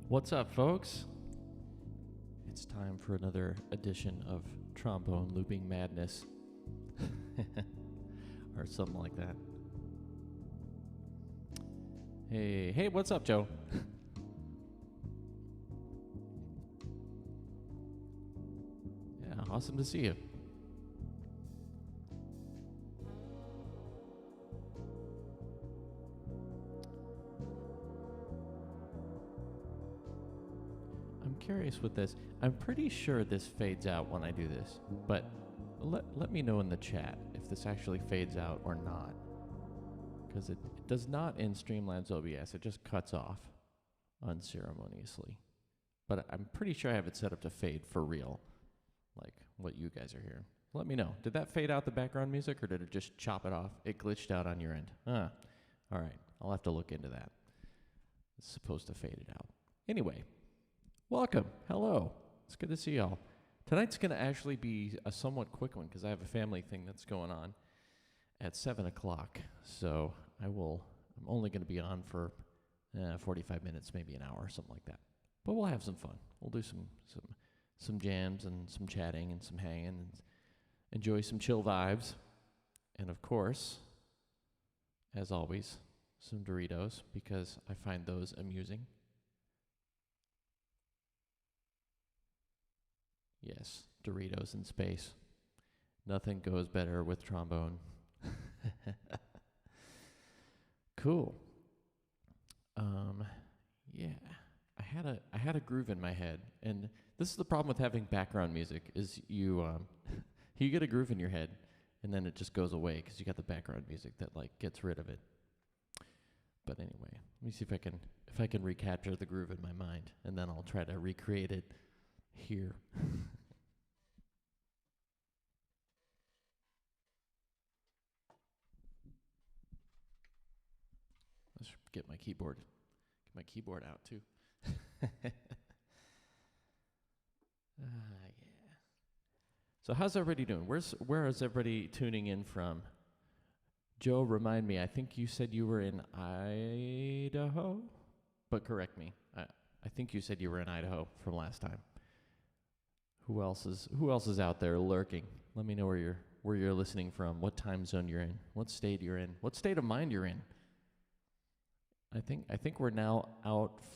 What's up, folks? It's time for another edition of Trombone Looping Madness. Or something like that. Hey, what's up, Joe? Yeah, awesome to see you. I'm curious with this. I'm pretty sure this fades out when I do this, but let me know in the chat if this actually fades out or not. Because it does not in Streamlabs OBS. It just cuts off unceremoniously. But I'm pretty sure I have it set up to fade for real, like what you guys are hearing. Let me know. Did that fade out the background music, or did it just chop it off? It glitched out on your end. All right. I'll have to look into that. It's supposed to fade it out. Anyway, welcome. Hello. It's good to see y'all. Tonight's going to actually be a somewhat quick one because I have a family thing that's going on at 7 o'clock. So I'm only going to be on for 45 minutes, maybe an hour or something like that. But we'll have some fun. We'll do some jams and some chatting and some hanging and enjoy some chill vibes. And of course, as always, some Doritos because I find those amusing. Yes, Doritos in space. Nothing goes better with trombone. Cool. Yeah, I had a groove in my head, and this is the problem with having background music is you you get a groove in your head, and then it just goes away because you got the background music that like gets rid of it. But anyway, let me see if I can recapture the groove in my mind, and then I'll try to recreate it here. Let's get my keyboard out too. Yeah. So how's everybody doing? Where is everybody tuning in from? Joe, remind me. I think you said you were in Idaho, but correct me. I think you said you were in Idaho from last time. Who else is out there lurking? Let me know where you're listening from, what time zone you're in, what state you're in, what state of mind you're in. I think we're now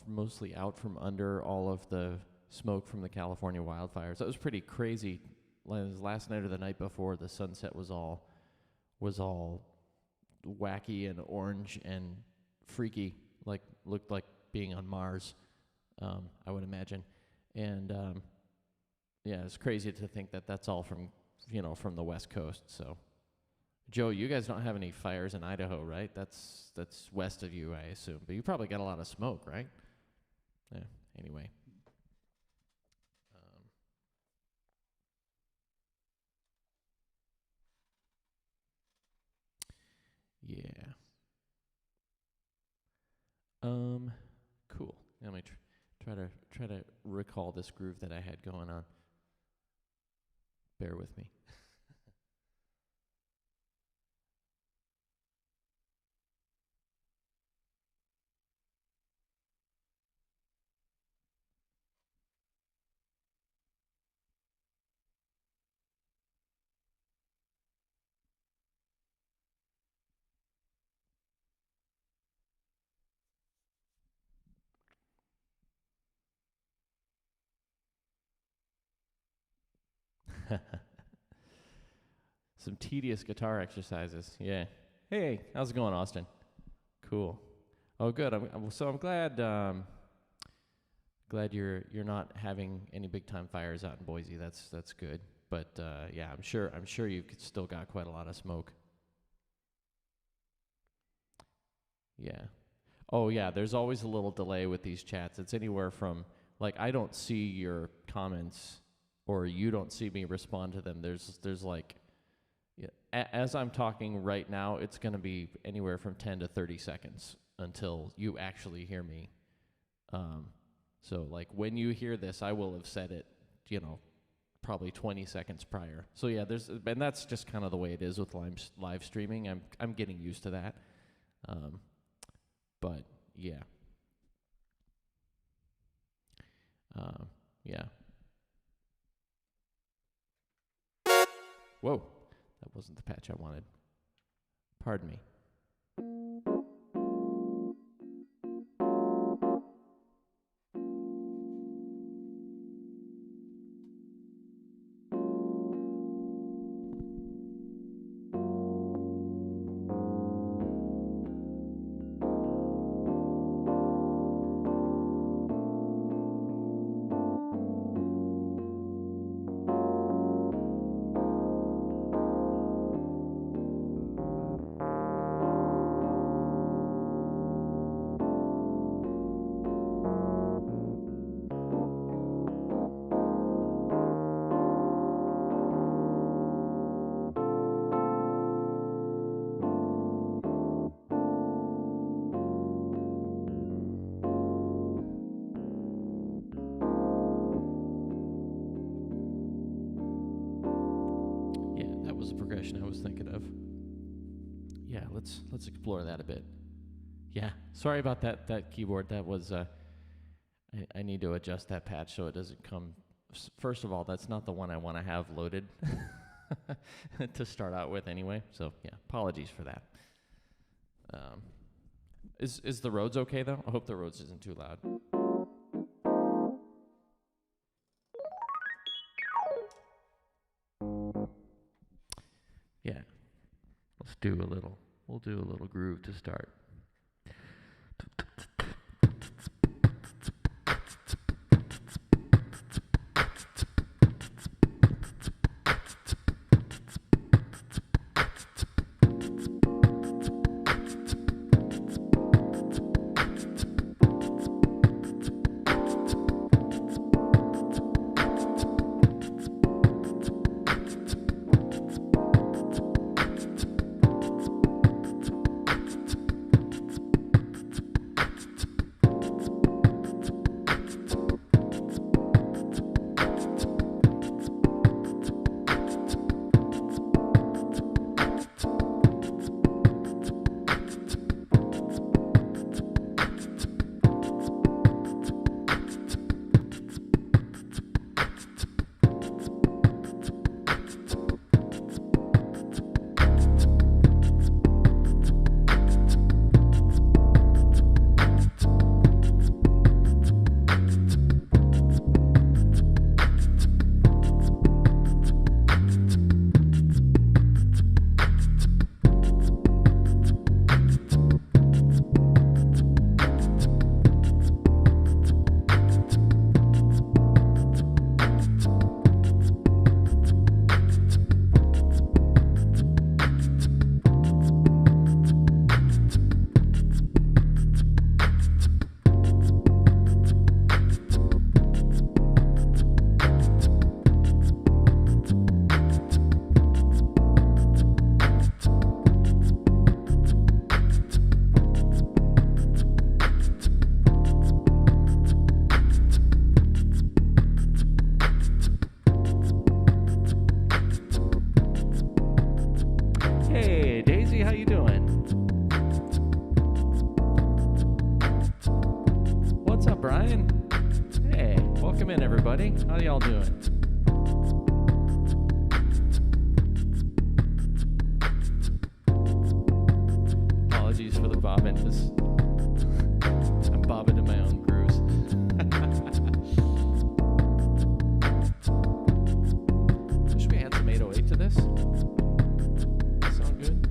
mostly out from under all of the smoke from the California wildfires. That was pretty crazy. Last night or the night before, the sunset was all wacky and orange and freaky, like looked like being on Mars. I would imagine, and yeah, it's crazy to think that that's all from the West Coast. So, Joe, you guys don't have any fires in Idaho, right? That's west of you, I assume. But you probably got a lot of smoke, right? Yeah. Anyway. Yeah. Cool. Let me try to recall this groove that I had going on. Bear with me. Some tedious guitar exercises. Yeah. Hey, how's it going, Austin? Cool. Oh, good. I'm glad. Glad you're not having any big time fires out in Boise. That's good. But yeah, I'm sure you've still got quite a lot of smoke. Yeah. Oh yeah. There's always a little delay with these chats. It's anywhere from like I don't see your comments, or you don't see me respond to them. There's like, yeah, as I'm talking right now, it's going to be anywhere from 10 to 30 seconds until you actually hear me. So like when you hear this, I will have said it, probably 20 seconds prior. So yeah, and that's just kind of the way it is with live streaming. I'm getting used to that. But yeah. Yeah. Whoa, that wasn't the patch I wanted. Pardon me. I was thinking of. Yeah, let's explore that a bit. Yeah, sorry about that keyboard. That was I need to adjust that patch so it doesn't come. First of all, that's not the one I want to have loaded to start out with anyway. So yeah, apologies for that. Is the Rhodes okay though? I hope the Rhodes isn't too loud. Yeah, we'll do a little groove to start. How y'all doing? Apologies for the bobbing. I'm bobbing to my own grooves. Wish we had some 808 to this. Sound good?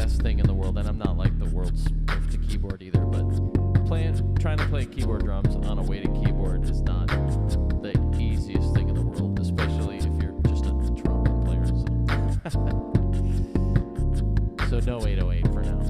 best thing in the world, and I'm not like the world's perfect keyboard either, but trying to play keyboard drums on a weighted keyboard is not the easiest thing in the world, especially if you're just a trombone player. So no 808 for now.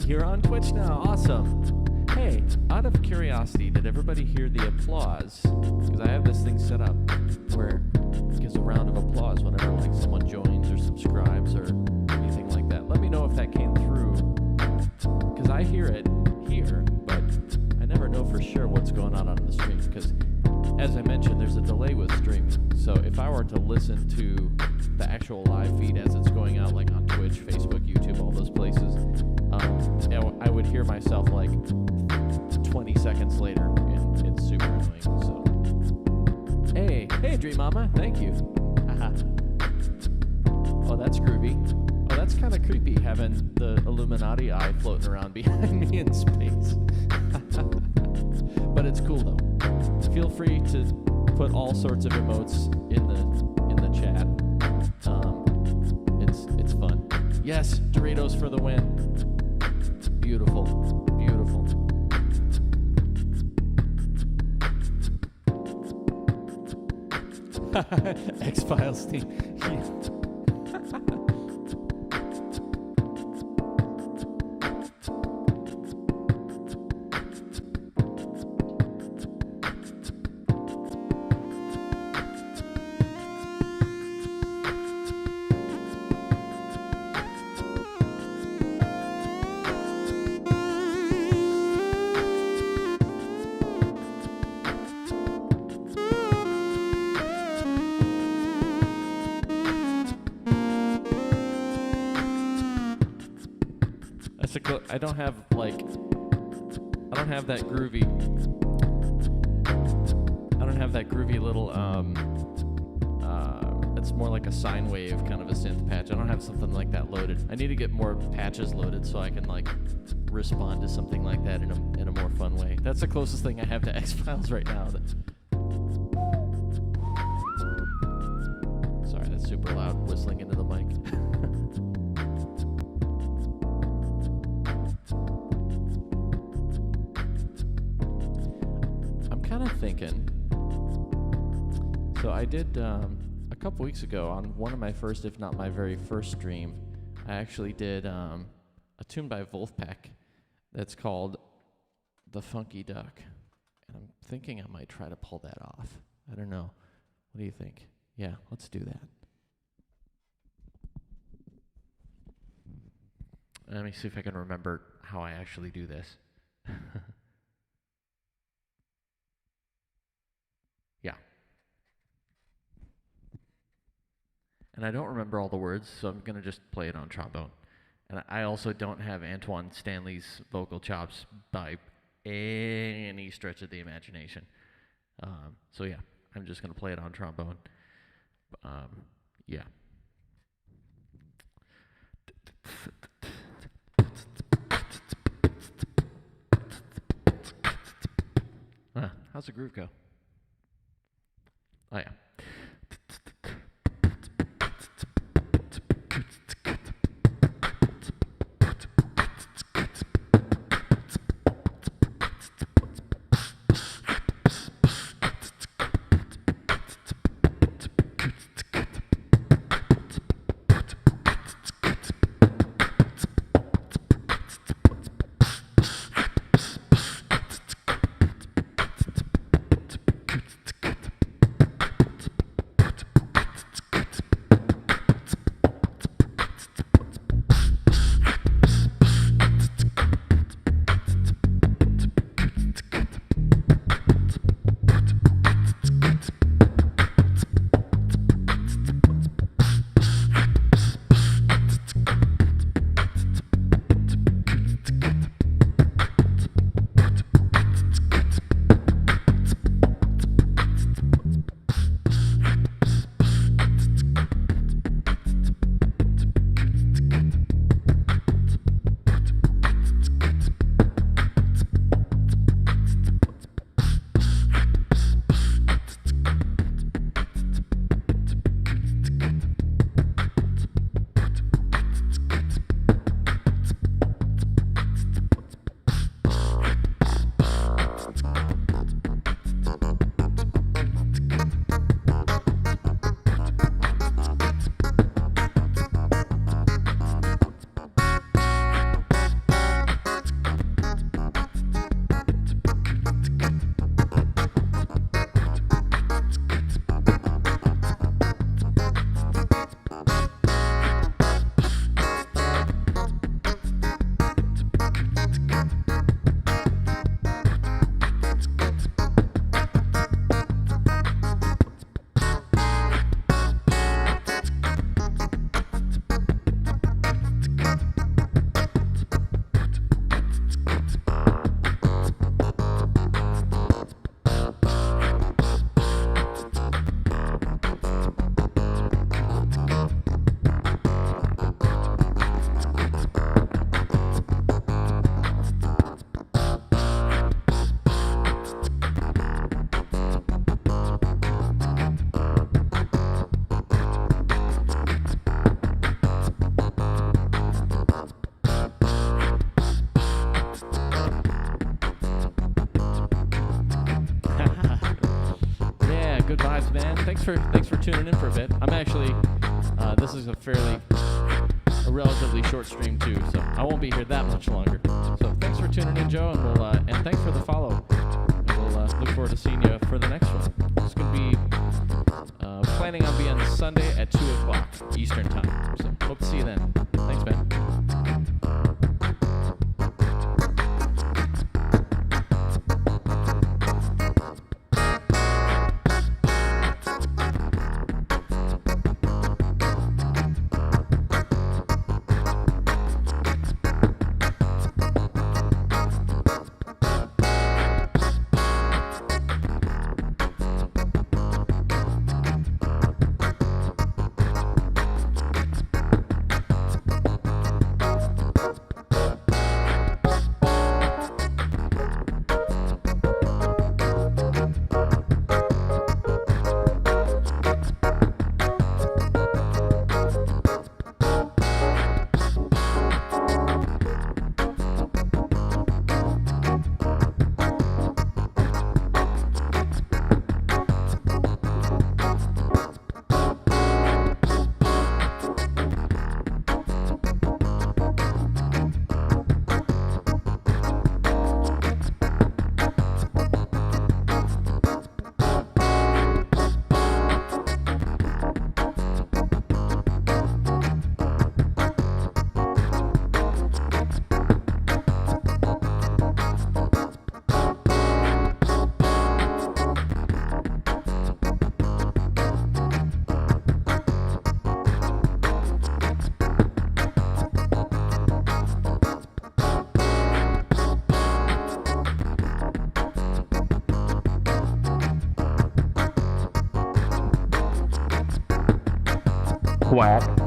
You're on Twitch now. Awesome. Hey, out of curiosity, did everybody hear the applause? Because I have this thing set up where it gives a round of applause whenever like someone joins or subscribes or anything like that. Let me know if that came through. Because I hear it here, but I never know for sure what's going on the stream. Because as I mentioned, there's a delay with streaming. So if I were to listen to the actual live feed as it's going out, like on Twitch, Facebook, YouTube, all those places, I would hear myself like 20 seconds later, and it's super annoying. So, hey, Dream Mama, thank you. Oh, that's groovy. Oh, that's kind of creepy having the Illuminati eye floating around behind me in space. But it's cool though. Feel free to put all sorts of emotes in the chat. It's fun. Yes, Doritos for the win. Beautiful, beautiful. X-Files team. I don't have like, I don't have that groovy. I don't have that groovy little it's more like a sine wave kind of a synth patch. I don't have something like that loaded. I need to get more patches loaded so I can like respond to something like that in a more fun way. That's the closest thing I have to X-Files right now. Sorry, that's super loud whistling into the mic. I'm kind of thinking. So I did a couple weeks ago on one of my first, if not my very first stream, I actually did a tune by Wolfpack that's called The Funky Duck. And I'm thinking I might try to pull that off. I don't know. What do you think? Yeah, let's do that. Let me see if I can remember how I actually do this. Yeah. And I don't remember all the words, so I'm going to just play it on trombone. And I also don't have Antoine Stanley's vocal chops by any stretch of the imagination. So yeah, I'm just going to play it on trombone. Yeah. How's the groove go? Oh yeah. Thanks for tuning in for a bit. I'm actually, this is a relatively short stream too, so I won't be here that much longer. So thanks for tuning in, Joe, and thanks for the follow. And we'll look forward to seeing you for the next one. It's going to be planning on being Sunday at 2 o'clock Eastern time. So hope to see you then. Thanks, man. Quack.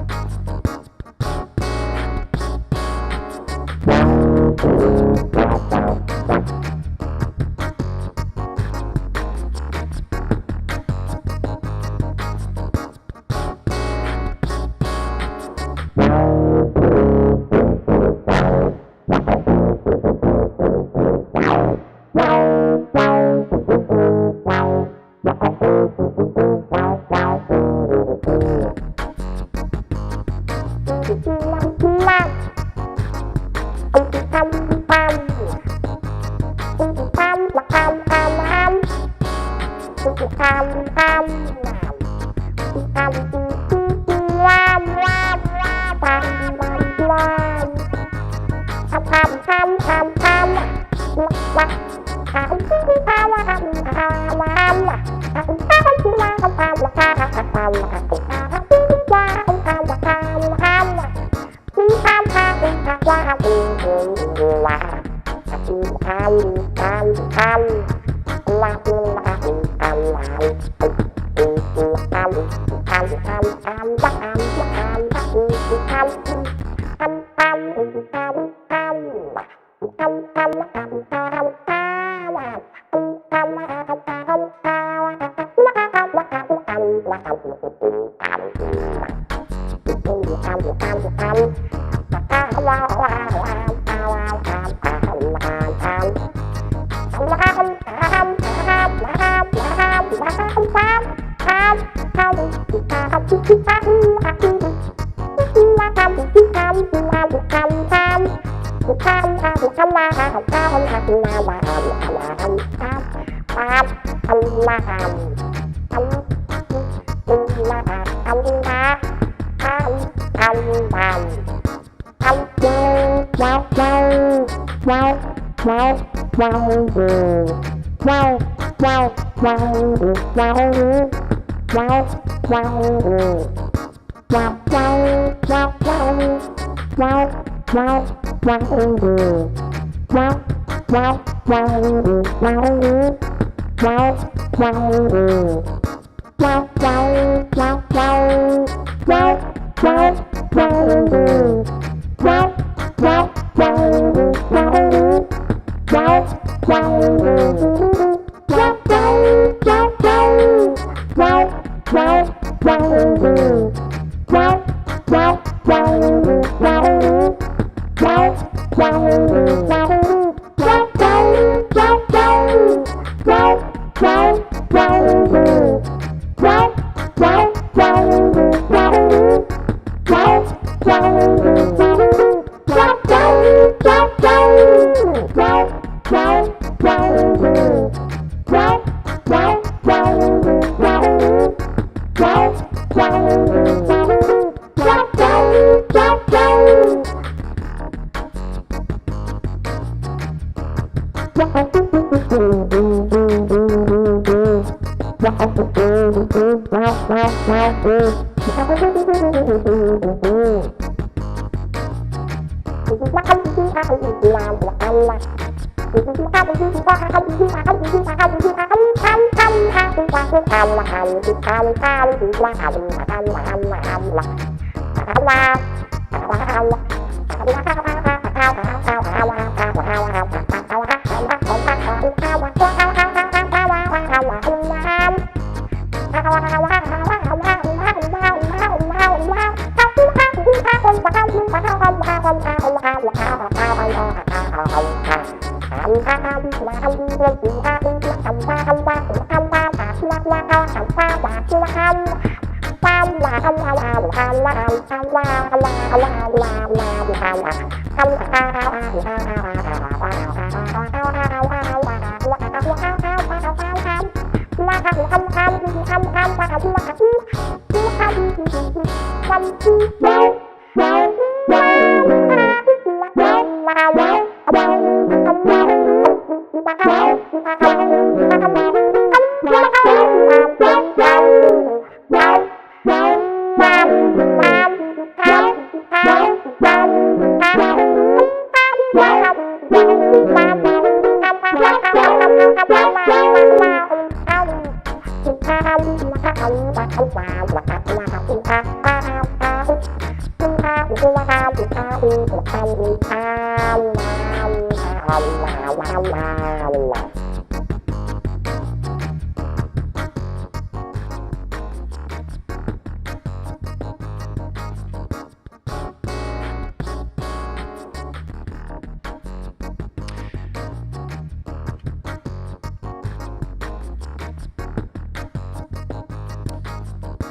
Wow.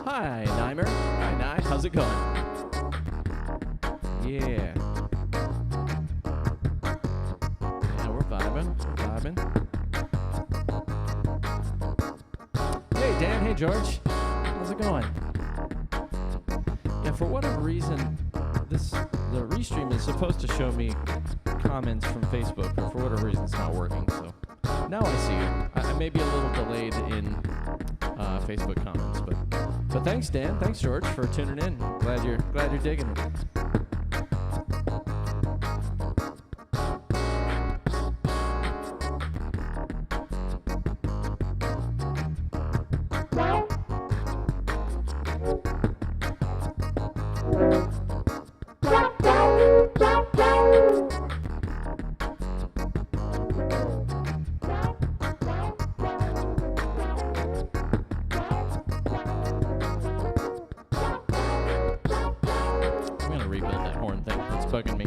Hi, Nimer. Hi, Nye. How's it going? Yeah. Yeah, we're vibing. Hey, Dan. Hey, George. How's it going? Yeah, for whatever reason, the restream is supposed to show me comments from Facebook, but for whatever reason, it's not working. So now I see you. I may be a little delayed in Facebook comments, but thanks, Dan. Thanks, George, for tuning in. Glad you're digging it. Bugging me.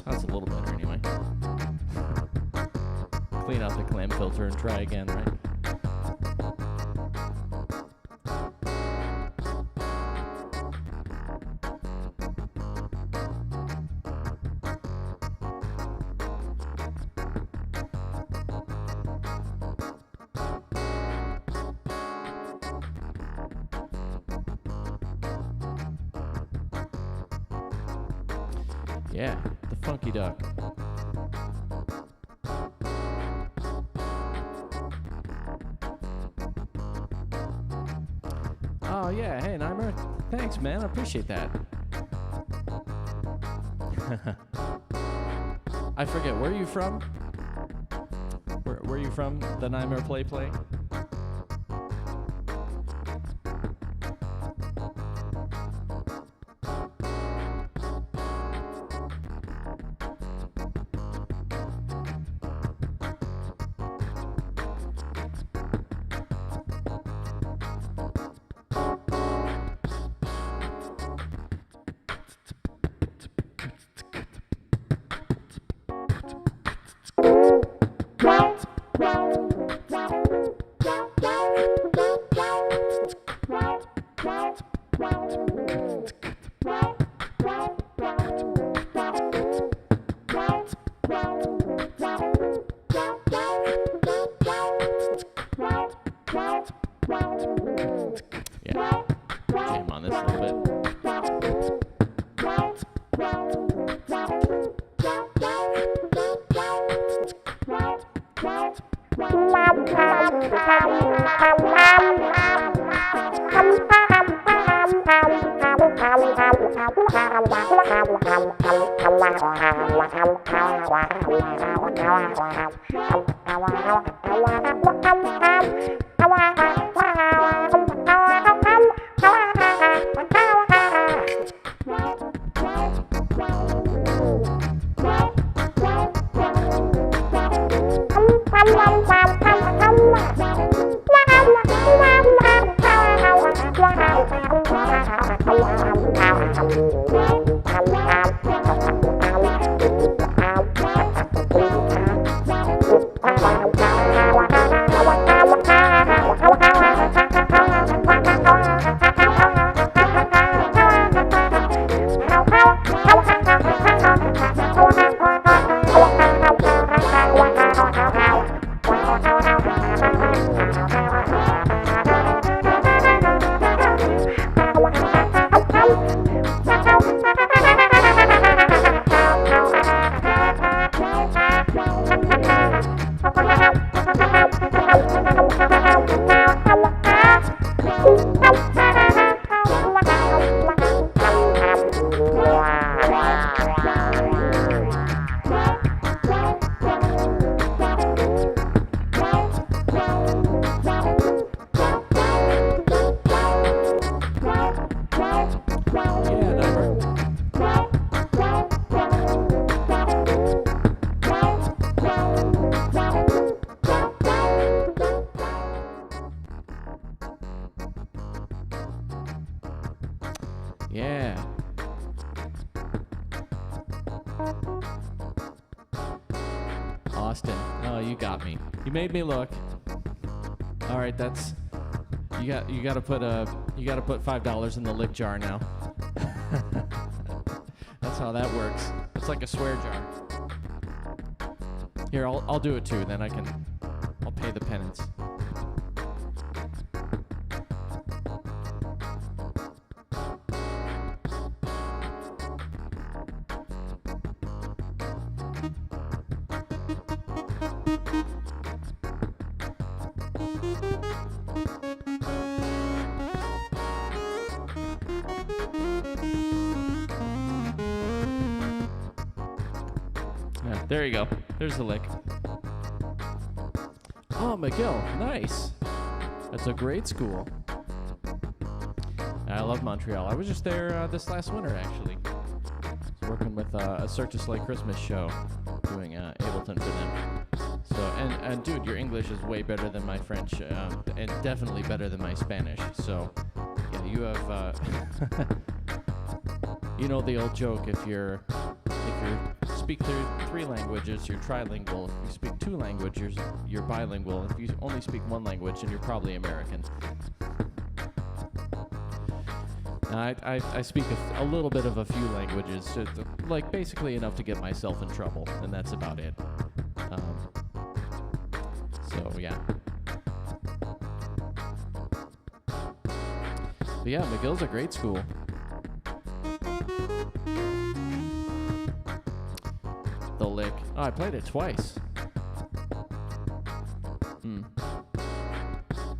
That's a little better anyway. Clean out the clam filter and try again, right? Yeah, the funky duck. Oh yeah, hey Nimer, thanks man, I appreciate that. I forget, where are you from? Where are you from, the Nimer Play? Yeah, jam on this a little bit. Yeah. Austin. Oh, you got me. You made me look. All right, that's you got to put $5 in the lick jar now. That's how that works. It's like a swear jar. Here, I'll do it too. Then I'll pay the penance. Yeah, there you go. There's the lick. Oh, McGill. Nice. That's a great school. I love Montreal. I was just there this last winter, actually. I was working with a Cirque du Soleil Christmas show, doing Ableton for them. So, and dude, your English is way better than my French, and definitely better than my Spanish. So, yeah, you have, you know the old joke, if you speak three languages, you're trilingual. If you speak two languages, you're bilingual. If you only speak one language, then you're probably American. I speak a little bit of a few languages, like basically enough to get myself in trouble, and that's about it. So yeah. But yeah, McGill's a great school. The lick. Oh, I played it twice.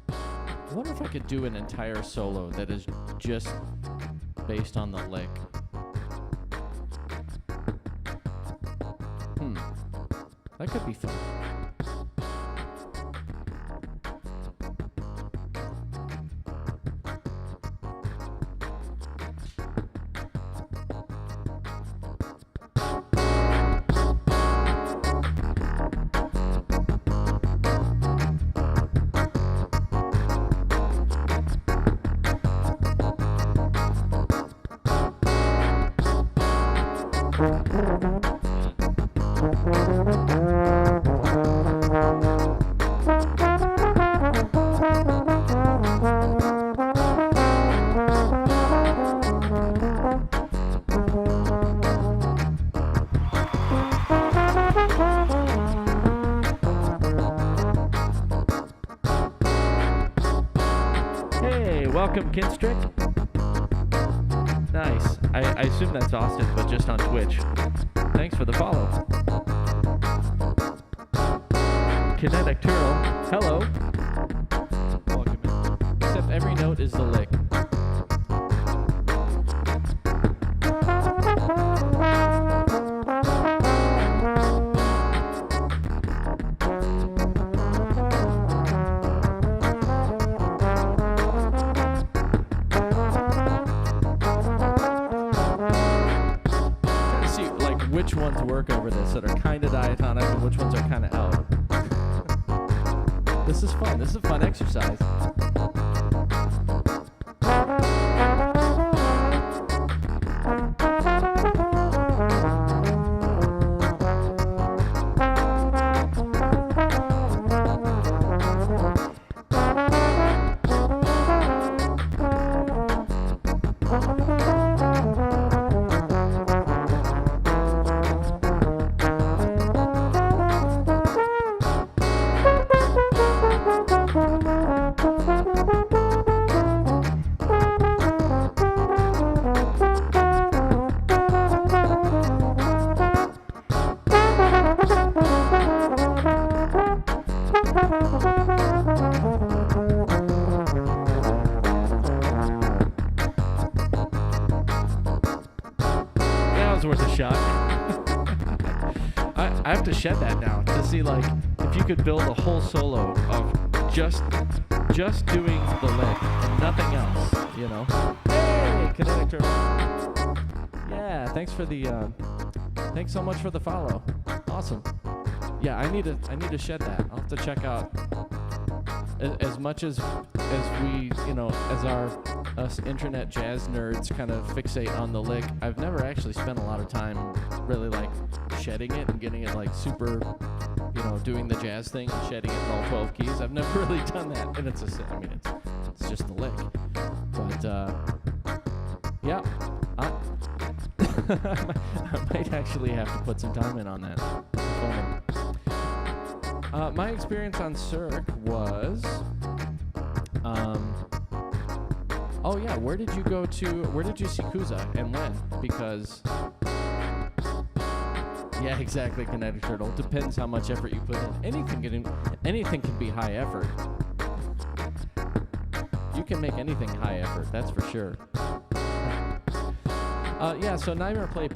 I wonder if I could do an entire solo that is just based on the lick. That could be fun. Welcome, Kinstrick. Nice. I assume that's Austin, but just on Twitch. Thanks for the follow. Kinetic Turtle. Hello. every note is the lick. Which ones work over this that are kind of diatonic and which ones are kind of out. This is fun. This is a fun exercise. Worth a shot. I have to shed that now to see like if you could build a whole solo of just doing the lick and nothing else, you know. Hey, Kinetic Turtle. Yeah, thanks thanks so much for the follow. Awesome. Yeah, I need to shed that. I'll have to check out as much as we, you know, as us internet jazz nerds kind of fixate on the lick. I've never actually spent a lot of time really like shedding it and getting it like super, you know, doing the jazz thing and shedding it in all 12 keys. I've never really done that, and it's just the lick. But yeah, I might actually have to put some time in on that. My experience on Cirque was, oh yeah, where did you see Kuza and when? Because, yeah, exactly, Kinetic Turtle. Depends how much effort you put in. Anything can be high effort. You can make anything high effort, that's for sure. Yeah, so Nightmare Play.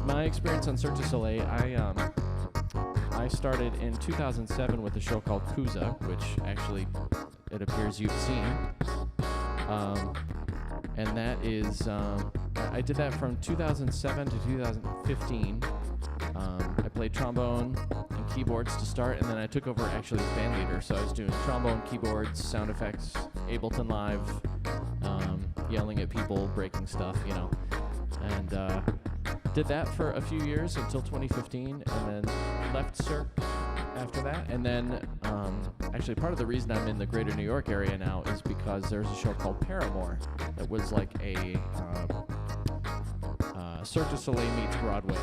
My experience on Cirque du Soleil, I started in 2007 with a show called Kuza, which actually it appears you've seen. And that is, I did that from 2007 to 2015. I played trombone and keyboards to start, and then I took over actually as band leader. So I was doing trombone, keyboards, sound effects, Ableton Live, yelling at people, breaking stuff, you know. And did that for a few years until 2015, and then left Cirque after that. And then actually part of the reason I'm in the greater New York area now is because there's a show called Paramore that was like a Cirque du Soleil meets Broadway.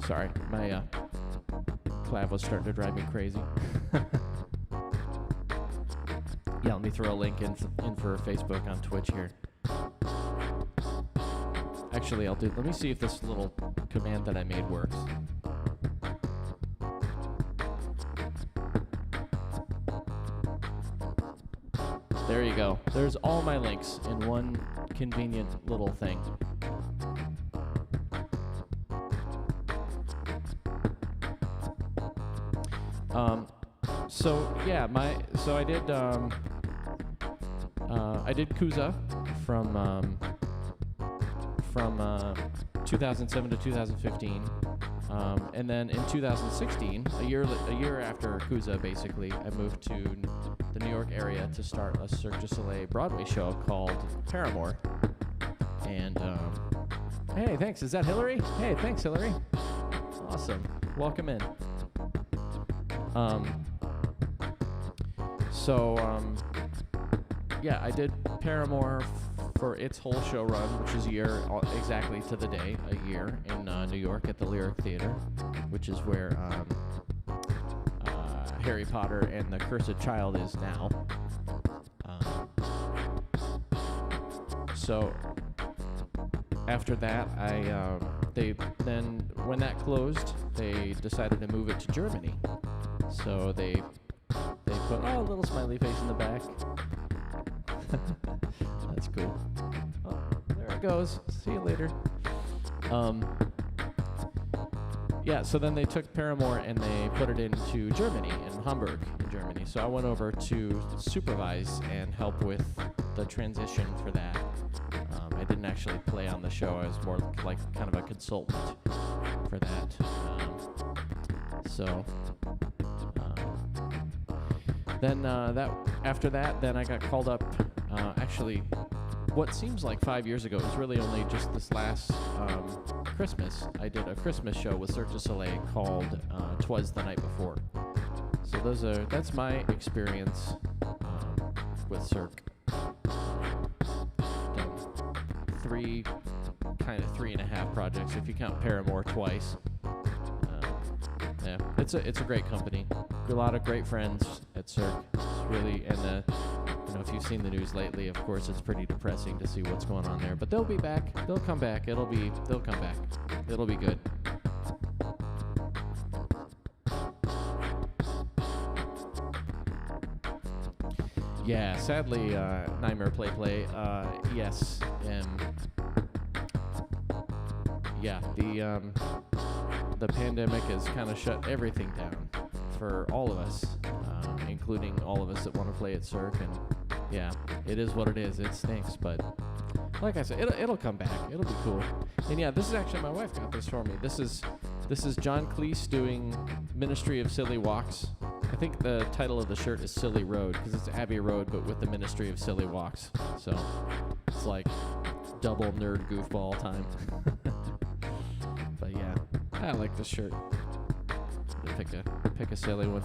Sorry, my clav was starting to drive me crazy. Yeah, let me throw a link in for Facebook on Twitch here. Actually, let me see if this little command that I made works. There you go. There's all my links in one convenient little thing. So yeah, I did Kuza from 2007 to 2015, and then in 2016, a year after Kuza, basically, I moved to the New York area to start a Cirque du Soleil Broadway show called Paramore. And hey, thanks. Is that Hillary? Hey, thanks, Hillary. Awesome. Welcome in. Yeah, I did Paramore for its whole show run, which is a year, exactly to the day, a year in New York at the Lyric Theater, which is where Harry Potter and the Cursed Child is now. So after that, they then when that closed, they decided to move it to Germany. So they put a little smiley face in the back. That's cool. Oh, there it goes. See you later. Yeah, so then they took Paramore and they put it into Germany, in Hamburg, in Germany. So I went over to supervise and help with the transition for that. I didn't actually play on the show. I was more like kind of a consultant for that. Then after that, then I got called up. Actually, what seems like 5 years ago, it was really only just this last Christmas. I did a Christmas show with Cirque du Soleil called "'Twas the Night Before." So that's my experience with Cirque. Done 3.5 projects if you count Paramore twice. Yeah, it's a great company. A lot of great friends at Cirque. It's really, and if you've seen the news lately, of course, it's pretty depressing to see what's going on there. But they'll be back. They'll come back. They'll come back. It'll be good. Yeah, sadly, Nightmare Play. Yes, yeah, the pandemic has kind of shut everything down for all of us, including all of us that want to play at Cirque. And yeah, it is what it is. It stinks, but like I said, it'll come back. It'll be cool. And yeah, this is actually my wife got this for me. This is John Cleese doing Ministry of Silly Walks. I think the title of the shirt is Silly Road because it's Abbey Road, but with the Ministry of Silly Walks. So it's like double nerd goofball time. But yeah, I like this shirt. Pick a silly one.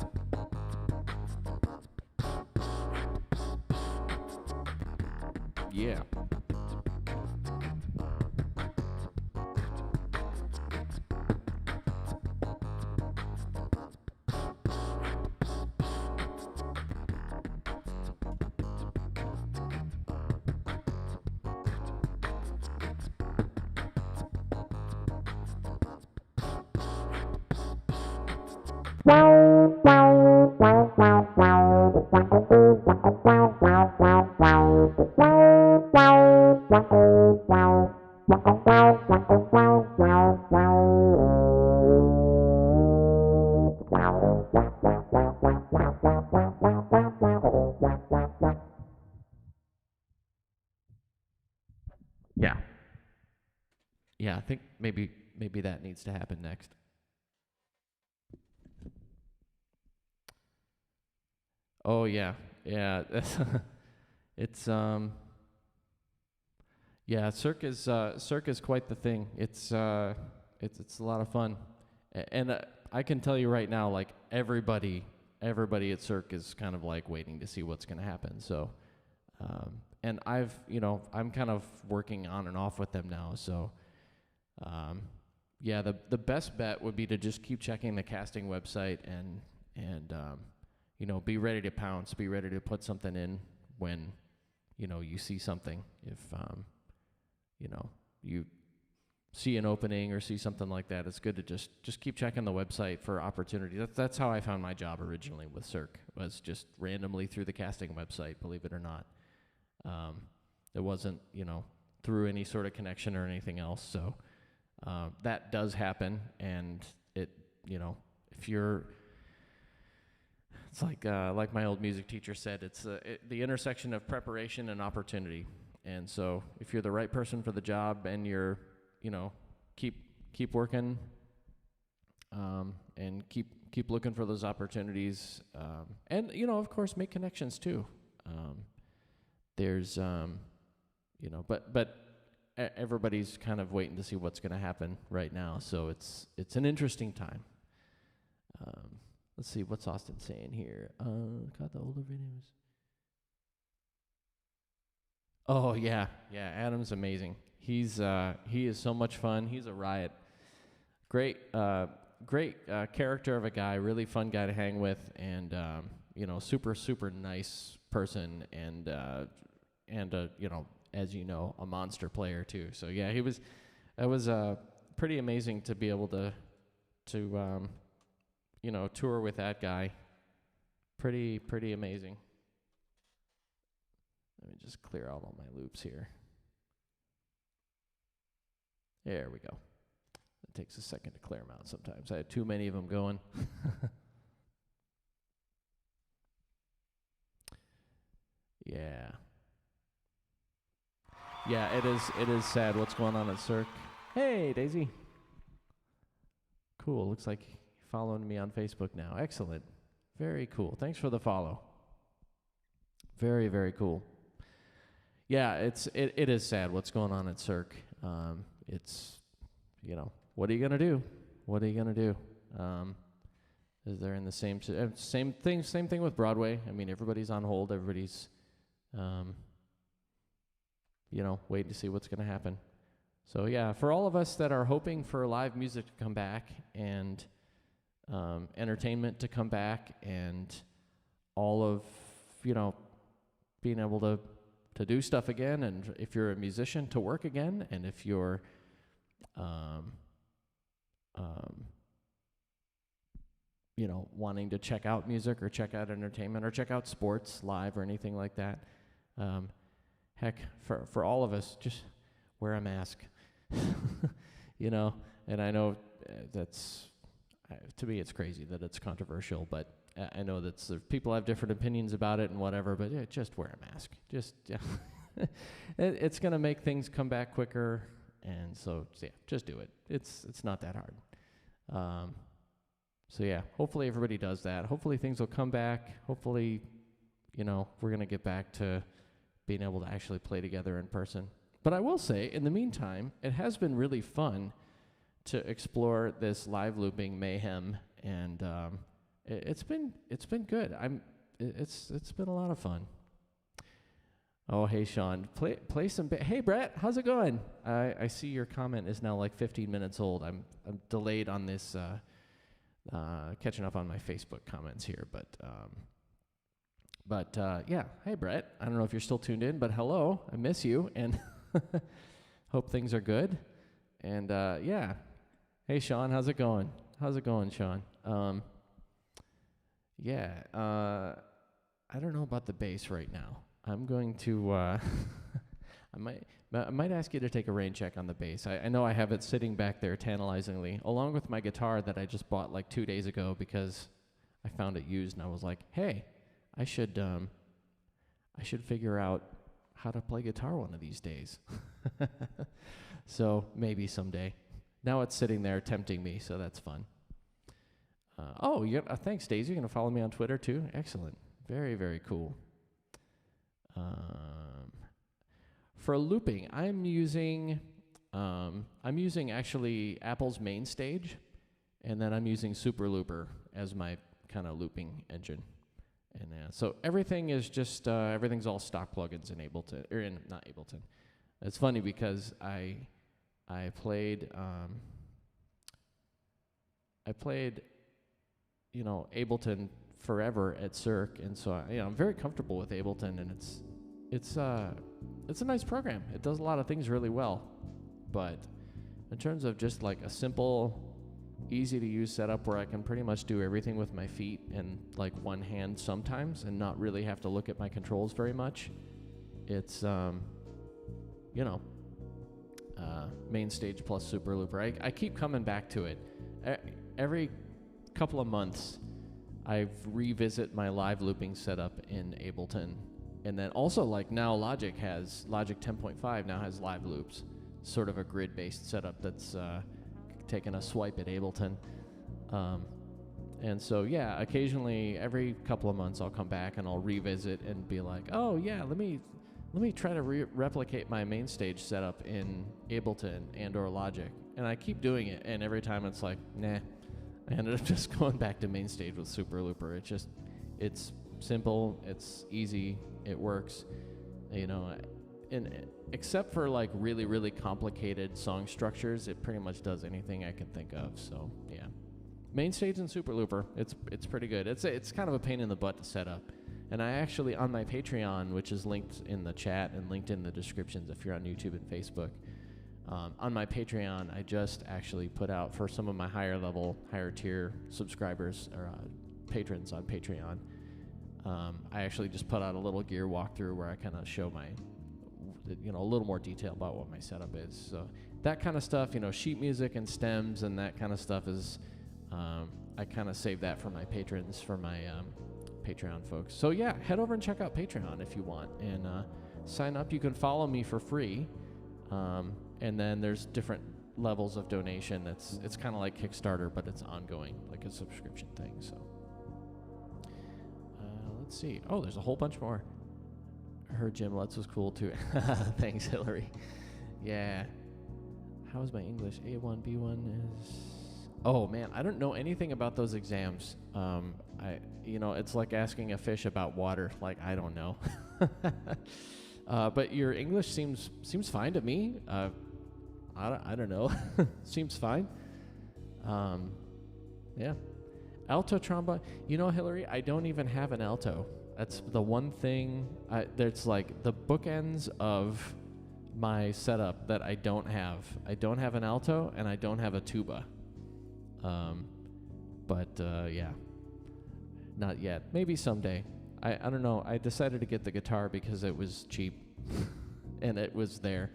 Yeah. Yeah. Yeah, I think maybe that needs to happen next. Oh yeah. Yeah. It's yeah, Cirque is quite the thing. It's a lot of fun. And I can tell you right now, like everybody at Cirque is kind of like waiting to see what's going to happen. So and I'm kind of working on and off with them now. So yeah, the best bet would be to just keep checking the casting website and be ready to pounce, be ready to put something in when you see something. If you see an opening or see something like that, it's good to just keep checking the website for opportunity. That's how I found my job originally with Cirque, was just randomly through the casting website, believe it or not. It wasn't, through any sort of connection or anything else. So that does happen, and it, if you're, it's like my old music teacher said, it's the intersection of preparation and opportunity. And so if you're the right person for the job and you're, keep working, and keep looking for those opportunities, and of course make connections too. There's but everybody's kind of waiting to see what's going to happen right now. So it's an interesting time. Let's see, what's Austin saying here? Got the older videos. Oh yeah, Adam's amazing. He is so much fun. He's a riot. Great character of a guy, really fun guy to hang with, and super nice person, and as you know, a monster player too. So yeah, it was pretty amazing to be able to tour with that guy. Pretty amazing. Let me just clear out all my loops here. There we go. It takes a second to clear them out sometimes. I had too many of them going. Yeah. Yeah, it is sad what's going on at Cirque. Hey, Daisy. Cool. Looks like you're following me on Facebook now. Excellent. Very cool. Thanks for the follow. Very, very cool. Yeah, it is sad what's going on at Cirque. It's, what are you gonna do? What are you gonna do? Is they're in the same thing with Broadway. I mean, everybody's on hold. Everybody's, waiting to see what's gonna happen. So yeah, for all of us that are hoping for live music to come back and entertainment to come back and all of, being able to do stuff again, and if you're a musician, to work again, and if you're wanting to check out music or check out entertainment or check out sports live or anything like that, heck, for all of us, just wear a mask. And I know that's, to me, it's crazy that it's controversial, but I know that people have different opinions about it and whatever, but yeah, just wear a mask. It's going to make things come back quicker, and so yeah, just do it. It's not that hard. So yeah, hopefully everybody does that. Hopefully things will come back. Hopefully, we're going to get back to being able to actually play together in person. But I will say, in the meantime, it has been really fun to explore this live looping mayhem, and it's been good. It's been a lot of fun. Oh, hey Sean, play some. Hey Brett, how's it going? I see your comment is now like 15 minutes old. I'm delayed on this, catching up on my Facebook comments here, but yeah. Hey Brett, I don't know if you're still tuned in, but hello, I miss you, and hope things are good. And yeah. Hey Sean, how's it going? How's it going, Sean? Yeah, I don't know about the bass right now. I'm going to, I might ask you to take a rain check on the bass. I know I have it sitting back there tantalizingly, along with my guitar that I just bought like 2 days ago because I found it used, and I was like, hey, I should figure out how to play guitar one of these days. So maybe someday. Now it's sitting there tempting me, so that's fun. Thanks, Daisy. You're going to follow me on Twitter, too? Excellent. Very, very cool. For looping, I'm using actually Apple's MainStage, and then I'm using Super Looper as my kind of looping engine. And so everything is just, everything's all stock plugins in Ableton, or in, not Ableton. It's funny because I played, Ableton forever at Cirque, and so I'm very comfortable with Ableton, and it's a nice program. It does a lot of things really well, but in terms of just like a simple, easy to use setup where I can pretty much do everything with my feet and like one hand sometimes, and not really have to look at my controls very much, it's MainStage plus Super Looper. I keep coming back to it. Every couple of months, I revisit my live looping setup in Ableton. And then also, like, now Logic 10.5 now has live loops, sort of a grid-based setup that's taking a swipe at Ableton. And so, yeah, occasionally, every couple of months, I'll come back and I'll revisit and be like, oh, yeah, let me try to replicate my MainStage setup in Ableton and or Logic. And I keep doing it, and every time it's like, nah. I ended up just going back to MainStage with Super Looper. It's simple, it's easy, it works, and except for like really, really complicated song structures, it pretty much does anything I can think of. So yeah, MainStage and Super Looper, it's pretty good. It's kind of a pain in the butt to set up. And I actually, on my Patreon, which is linked in the chat and linked in the descriptions if you're on YouTube and Facebook, on my Patreon, I just actually put out for some of my higher level, higher tier subscribers or patrons on Patreon. I actually just put out a little gear walkthrough where I kind of show my, a little more detail about what my setup is. So that kind of stuff, sheet music and stems and that kind of stuff is, I kind of save that for my patrons, for my Patreon folks. So yeah, head over and check out Patreon if you want and sign up. You can follow me for free. And then there's different levels of donation. It's kind of like Kickstarter, but it's ongoing, like a subscription thing. So let's see. Oh, there's a whole bunch more. I heard Jim Lutz was cool too. Thanks, Hillary. Yeah. How is my English? A1, B1 is... Oh man, I don't know anything about those exams. It's like asking a fish about water. Like, I don't know. But your English seems fine to me. I don't know. Seems fine. Yeah. Alto trombone. Hillary, I don't even have an alto. That's the one thing that's like the bookends of my setup that I don't have. I don't have an alto and I don't have a tuba. Yeah. Not yet. Maybe someday. I don't know. I decided to get the guitar because it was cheap and it was there.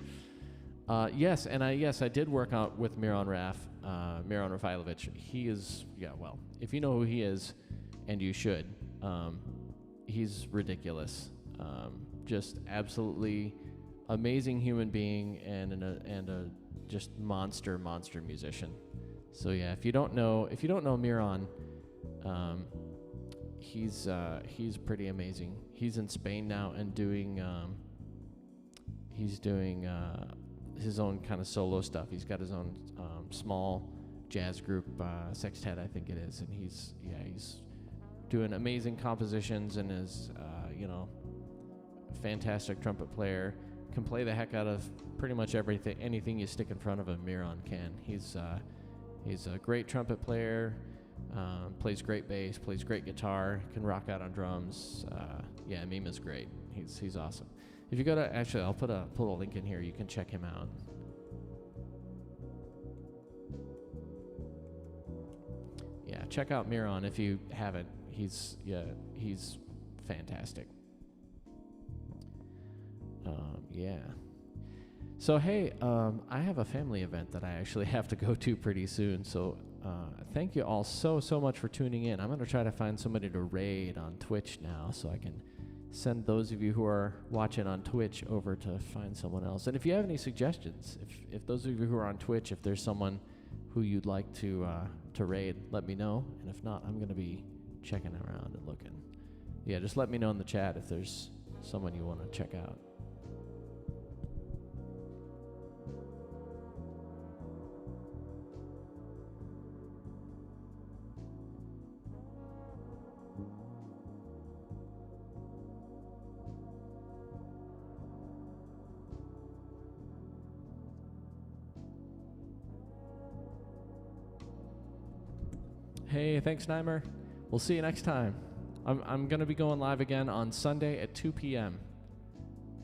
Yes, I did work out with Miron Rafailovich. He is, if you know who he is, and you should, he's ridiculous. Just absolutely amazing human being and a just monster musician. So yeah, if you don't know Miron, he's pretty amazing. He's in Spain now and doing his own kind of solo stuff. He's got his own small jazz group, sextet, I think it is, and he's doing amazing compositions and is fantastic trumpet player. Can play the heck out of pretty much anything you stick in front of him. Miron can. He's a great trumpet player. Plays great bass. Plays great guitar. Can rock out on drums. Mima's great. He's awesome. If you go to, actually, I'll put a link in here. You can check him out. Yeah, check out Miron if you haven't. He's fantastic. So hey, I have a family event that I actually have to go to pretty soon. So thank you all so much for tuning in. I'm gonna try to find somebody to raid on Twitch now, so I can send those of you who are watching on Twitch over to find someone else. And if you have any suggestions, if those of you who are on Twitch, if there's someone who you'd like to raid, let me know. And if not, I'm going to be checking around and looking. Yeah, just let me know in the chat if there's someone you want to check out. Hey, thanks, Neimer. We'll see you next time. I'm going to be going live again on Sunday at 2 p.m.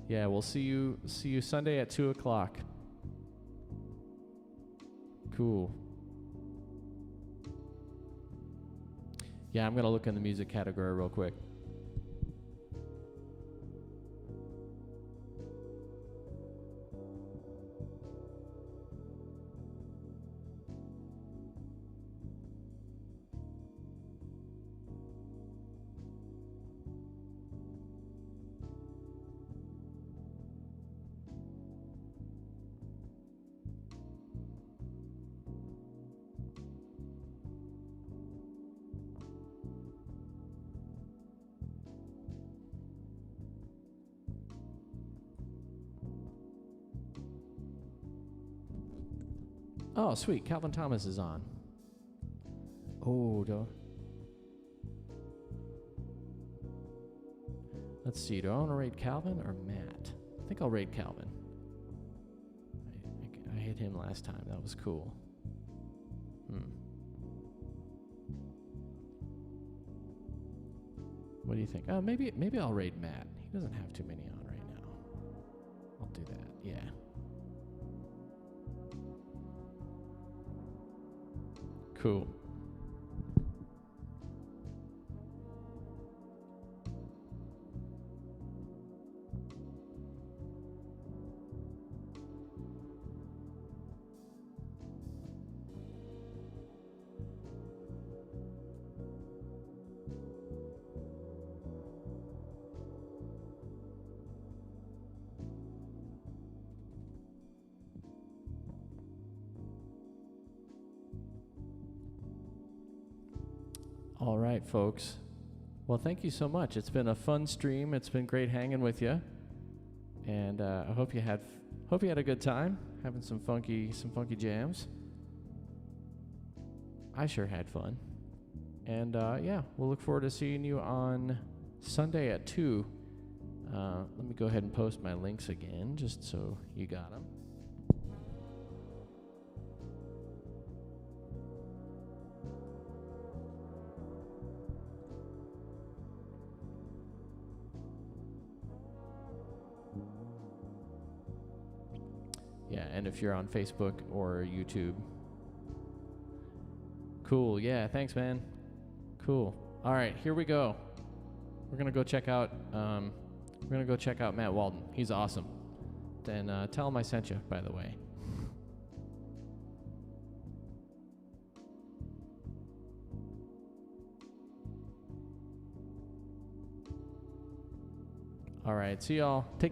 Yeah, we'll see you Sunday at 2 o'clock. Cool. Yeah, I'm going to look in the music category real quick. Oh, sweet. Calvin Thomas is on. Oh, let's see. Do I want to raid Calvin or Matt? I think I'll raid Calvin. I hit him last time. That was cool. What do you think? Maybe I'll raid Matt. He doesn't have too many on right now. I'll do that. Yeah. Cool. All right, folks. Well, thank you so much. It's been a fun stream. It's been great hanging with you, and I hope you had a good time having some funky jams. I sure had fun, and yeah, we'll look forward to seeing you on Sunday at 2. Let me go ahead and post my links again, just so you got them. Yeah, and if you're on Facebook or YouTube. Cool, yeah, thanks, man. Cool. All right, here we go. We're gonna go check out Matt Walden. He's awesome. And tell him I sent you, by the way. All right, see y'all. Take